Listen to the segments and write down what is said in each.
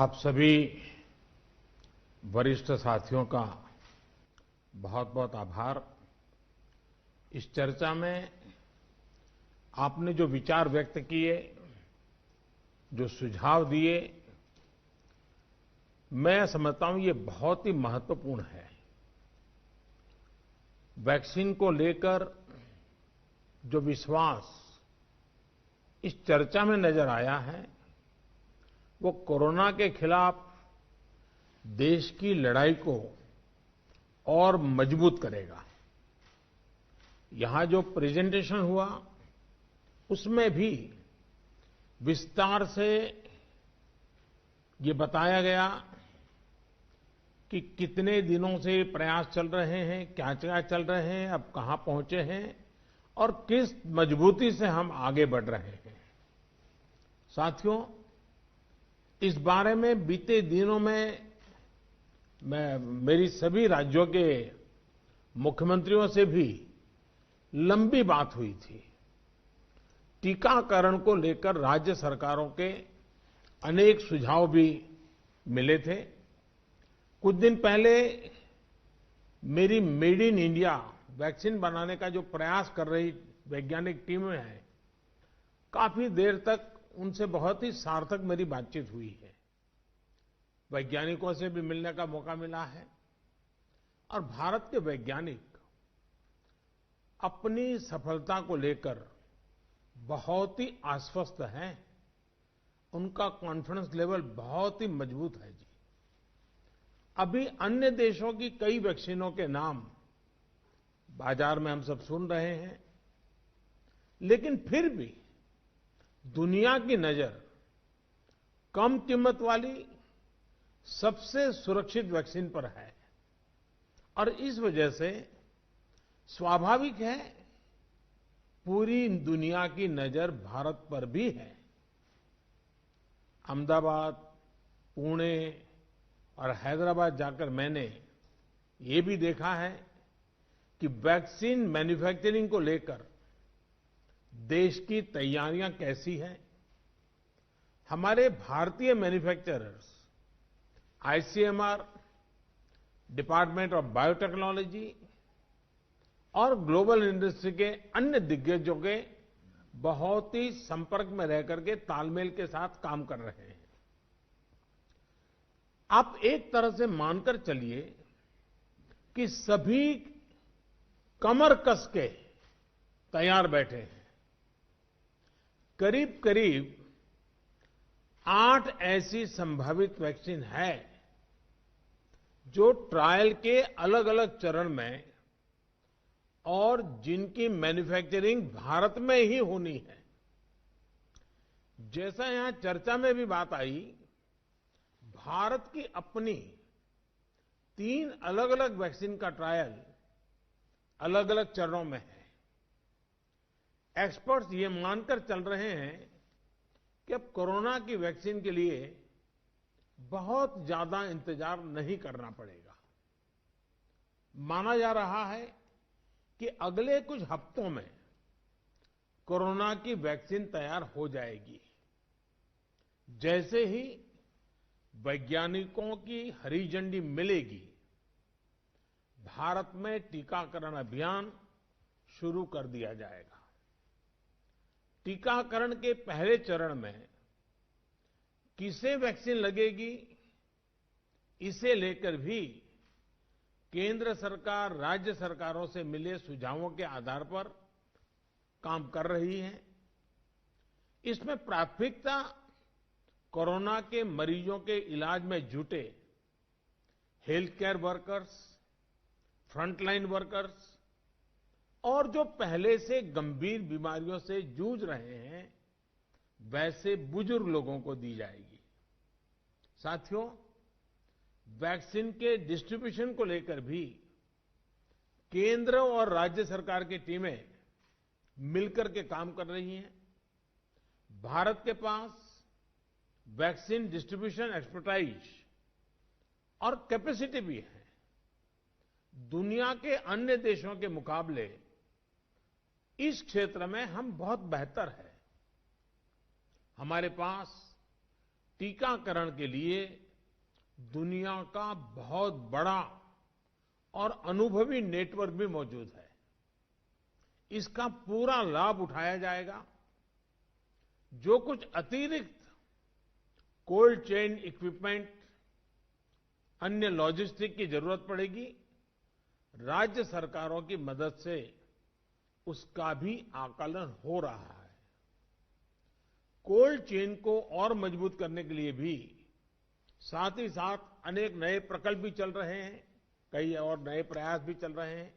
आप सभी वरिष्ठ साथियों का बहुत बहुत आभार। इस चर्चा में आपने जो विचार व्यक्त किए, जो सुझाव दिए, मैं समझता हूं ये बहुत ही महत्वपूर्ण है। वैक्सीन को लेकर जो विश्वास इस चर्चा में नजर आया है, वो कोरोना के खिलाफ देश की लड़ाई को और मजबूत करेगा। यहां जो प्रेजेंटेशन हुआ, उसमें भी विस्तार से ये बताया गया कि कितने दिनों से ये प्रयास चल रहे हैं, क्या क्या चल रहे हैं, अब कहां पहुंचे हैं और किस मजबूती से हम आगे बढ़ रहे हैं। साथियों, इस बारे में बीते दिनों में मेरी सभी राज्यों के मुख्यमंत्रियों से भी लंबी बात हुई थी। टीकाकरण को लेकर राज्य सरकारों के अनेक सुझाव भी मिले थे। कुछ दिन पहले मेरी मेड इन इंडिया वैक्सीन बनाने का जो प्रयास कर रही वैज्ञानिक टीमें हैं, काफी देर तक उनसे बहुत ही सार्थक मेरी बातचीत हुई है। वैज्ञानिकों से भी मिलने का मौका मिला है और भारत के वैज्ञानिक अपनी सफलता को लेकर बहुत ही आश्वस्त हैं। उनका कॉन्फिडेंस लेवल बहुत ही मजबूत है जी। अभी अन्य देशों की कई वैक्सीनों के नाम बाजार में हम सब सुन रहे हैं, लेकिन फिर भी दुनिया की नजर कम कीमत वाली सबसे सुरक्षित वैक्सीन पर है और इस वजह से स्वाभाविक है पूरी दुनिया की नजर भारत पर भी है। अहमदाबाद, पुणे और हैदराबाद जाकर मैंने ये भी देखा है कि वैक्सीन मैन्युफैक्चरिंग को लेकर देश की तैयारियां कैसी हैं। हमारे भारतीय manufacturers, ICMR, department of biotechnology और ग्लोबल इंडस्ट्री के अन्य दिग्गजों के बहुत ही संपर्क में रह करके तालमेल के साथ काम कर रहे हैं। आप एक तरह से मानकर चलिए कि सभी कमर कस के तैयार बैठे हैं। करीब करीब 8 ऐसी संभावित वैक्सीन है जो ट्रायल के अलग अलग चरण में और जिनकी मैन्युफैक्चरिंग भारत में ही होनी है। जैसा यहां चर्चा में भी बात आई, भारत की अपनी 3 अलग अलग वैक्सीन का ट्रायल अलग अलग चरणों में है। एक्सपर्ट्स ये मानकर चल रहे हैं कि अब कोरोना की वैक्सीन के लिए बहुत ज्यादा इंतजार नहीं करना पड़ेगा। माना जा रहा है कि अगले कुछ हफ्तों में कोरोना की वैक्सीन तैयार हो जाएगी। जैसे ही वैज्ञानिकों की हरी झंडी मिलेगी, भारत में टीकाकरण अभियान शुरू कर दिया जाएगा। टीकाकरण के पहले चरण में किसे वैक्सीन लगेगी, इसे लेकर भी केंद्र सरकार राज्य सरकारों से मिले सुझावों के आधार पर काम कर रही है। इसमें प्राथमिकता कोरोना के मरीजों के इलाज में जुटे health care workers, frontline workers और जो पहले से गंभीर बीमारियों से जूझ रहे हैं, वैसे बुजुर्ग लोगों को दी जाएगी। साथियों, वैक्सीन के डिस्ट्रीब्यूशन को लेकर भी केंद्र और राज्य सरकार की टीमें मिलकर के काम कर रही हैं। भारत के पास वैक्सीन डिस्ट्रीब्यूशन एक्सपर्टाइज और कैपेसिटी भी है। दुनिया के अन्य देशों के मुकाबले इस क्षेत्र में हम बहुत बेहतर हैं। हमारे पास टीकाकरण के लिए दुनिया का बहुत बड़ा और अनुभवी नेटवर्क भी मौजूद है। इसका पूरा लाभ उठाया जाएगा। जो कुछ अतिरिक्त कोल्ड चेन इक्विपमेंट, अन्य लॉजिस्टिक की जरूरत पड़ेगी, राज्य सरकारों की मदद से उसका भी आकलन हो रहा है। कोल्ड चेन को और मजबूत करने के लिए भी साथ ही साथ अनेक नए प्रकल्प भी चल रहे हैं, कई और नए प्रयास भी चल रहे हैं।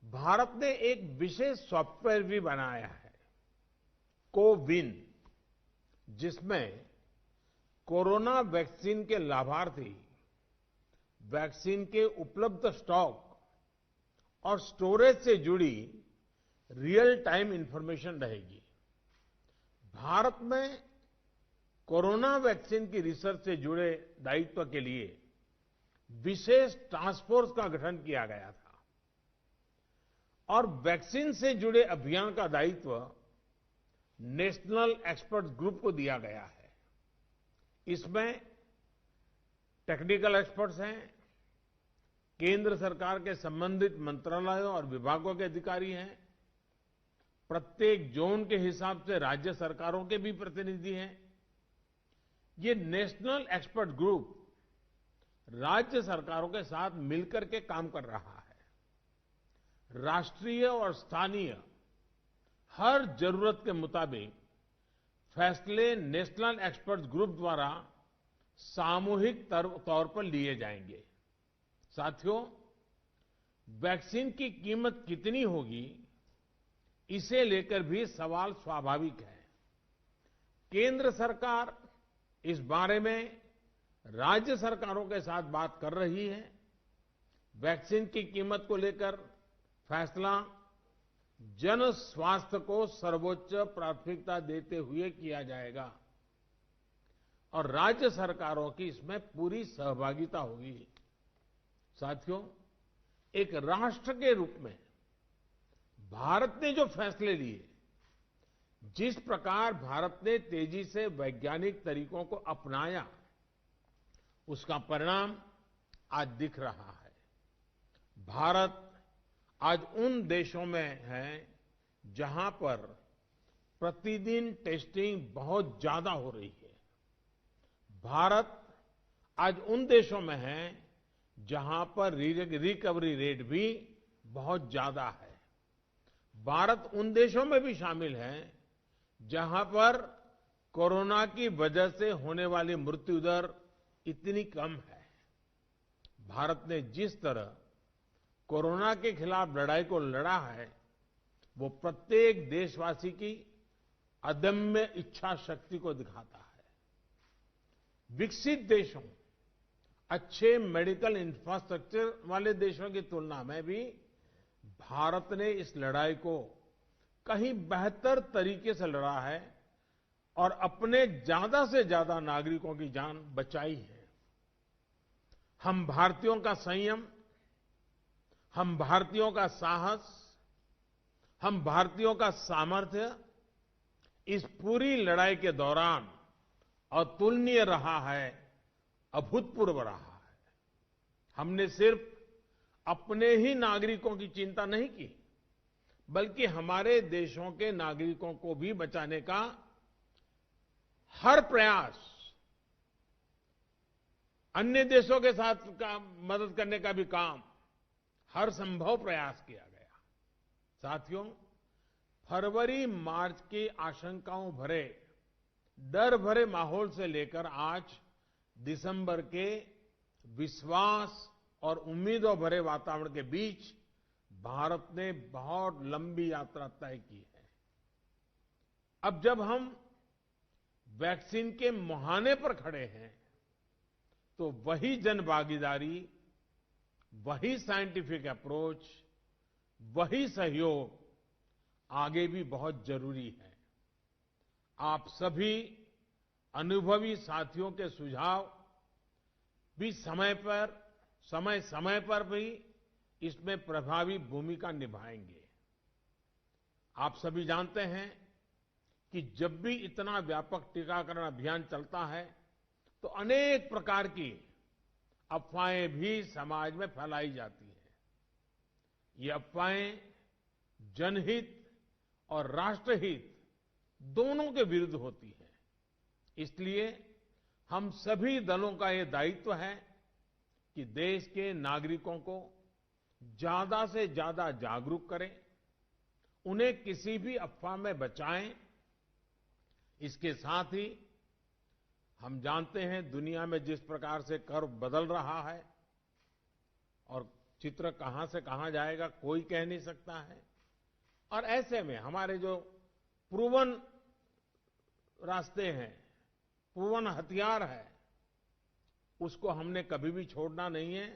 भारत ने एक विशेष सॉफ्टवेयर भी बनाया है, कोविन, जिसमें कोरोना वैक्सीन के लाभार्थी वैक्सीन के उपलब्ध स्टॉक और स्टोरेज से जुड़ी रियल टाइम इंफॉर्मेशन रहेगी। भारत में कोरोना वैक्सीन की रिसर्च से जुड़े दायित्व के लिए विशेष टास्क फोर्स का गठन किया गया था और वैक्सीन से जुड़े अभियान का दायित्व नेशनल एक्सपर्ट ग्रुप को दिया गया है। इसमें टेक्निकल एक्सपर्ट्स हैं, केंद्र सरकार के संबंधित मंत्रालयों और विभागों के अधिकारी हैं, प्रत्येक जोन के हिसाब से राज्य सरकारों के भी प्रतिनिधि हैं। ये नेशनल एक्सपर्ट ग्रुप राज्य सरकारों के साथ मिलकर के काम कर रहा है। राष्ट्रीय और स्थानीय हर जरूरत के मुताबिक फैसले नेशनल एक्सपर्ट ग्रुप द्वारा सामूहिक तौर पर लिए जाएंगे। साथियों, वैक्सीन की कीमत कितनी होगी, इसे लेकर भी सवाल स्वाभाविक है। केंद्र सरकार इस बारे में राज्य सरकारों के साथ बात कर रही है। वैक्सीन की कीमत को लेकर फैसला जन स्वास्थ्य को सर्वोच्च प्राथमिकता देते हुए किया जाएगा और राज्य सरकारों की इसमें पूरी सहभागिता होगी। साथियों, एक राष्ट्र के रूप में भारत ने जो फैसले लिए, जिस प्रकार भारत ने तेजी से वैज्ञानिक तरीकों को अपनाया, उसका परिणाम आज दिख रहा है। भारत आज उन देशों में है जहां पर प्रतिदिन टेस्टिंग बहुत ज्यादा हो रही है। भारत आज उन देशों में है जहां पर रिकवरी रेट भी बहुत ज्यादा है। भारत उन देशों में भी शामिल है जहां पर कोरोना की वजह से होने वाली मृत्यु दर इतनी कम है। भारत ने जिस तरह कोरोना के खिलाफ लड़ाई को लड़ा है, वो प्रत्येक देशवासी की अदम्य इच्छा शक्ति को दिखाता है। विकसित देशों, अच्छे मेडिकल इंफ्रास्ट्रक्चर वाले देशों की तुलना में भी भारत ने इस लड़ाई को कहीं बेहतर तरीके से लड़ा है और अपने ज्यादा से ज्यादा नागरिकों की जान बचाई है। हम भारतीयों का संयम, हम भारतीयों का साहस, हम भारतीयों का सामर्थ्य इस पूरी लड़ाई के दौरान अतुलनीय रहा है, अभूतपूर्व रहा है। हमने सिर्फ अपने ही नागरिकों की चिंता नहीं की, बल्कि हमारे देशों के नागरिकों को भी बचाने का हर प्रयास, अन्य देशों के साथ मदद करने का भी काम, हर संभव प्रयास किया गया। साथियों, फरवरी मार्च की आशंकाओं भरे, डर भरे माहौल से लेकर आज दिसंबर के विश्वास और उम्मीदों भरे वातावरण के बीच भारत ने बहुत लंबी यात्रा तय की है। अब जब हम वैक्सीन के मुहाने पर खड़े हैं, तो वही जनभागीदारी, वही साइंटिफिक अप्रोच, वही सहयोग आगे भी बहुत जरूरी है। आप सभी अनुभवी साथियों के सुझाव भी समय समय पर भी इसमें प्रभावी भूमिका निभाएंगे। आप सभी जानते हैं कि जब भी इतना व्यापक टीकाकरण अभियान चलता है तो अनेक प्रकार की अफवाहें भी समाज में फैलाई जाती हैं। ये अफवाहें जनहित और राष्ट्रहित दोनों के विरुद्ध होती हैं। इसलिए हम सभी दलों का ये दायित्व है कि देश के नागरिकों को ज्यादा से ज्यादा जागरूक करें, उन्हें किसी भी अफवाह में बचाएं। इसके साथ ही हम जानते हैं दुनिया में जिस प्रकार से कर्व बदल रहा है और चित्र कहां से कहां जाएगा कोई कह नहीं सकता है। और ऐसे में हमारे जो प्रूवन रास्ते हैं, प्रूवन हथियार है, उसको हमने कभी भी छोड़ना नहीं है।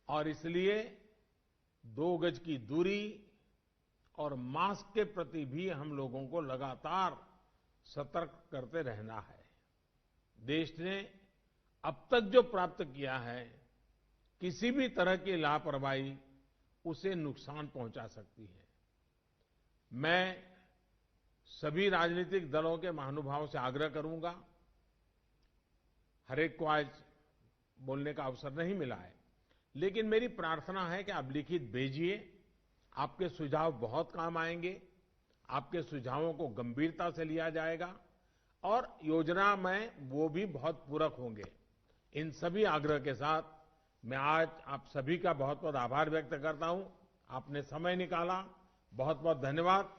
और इसलिए 2 गज की दूरी और मास्क के प्रति भी हम लोगों को लगातार सतर्क करते रहना है। देश ने अब तक जो प्राप्त किया है, किसी भी तरह की लापरवाही उसे नुकसान पहुंचा सकती है। मैं सभी राजनीतिक दलों के महानुभावों से आग्रह करूंगा, हर एक को आज बोलने का अवसर नहीं मिला है, लेकिन मेरी प्रार्थना है कि आप लिखित भेजिए। आपके सुझाव बहुत काम आएंगे, आपके सुझावों को गंभीरता से लिया जाएगा और योजना में वो भी बहुत पूरक होंगे। इन सभी आग्रह के साथ मैं आज आप सभी का बहुत बहुत आभार व्यक्त करता हूं। आपने समय निकाला, बहुत बहुत धन्यवाद।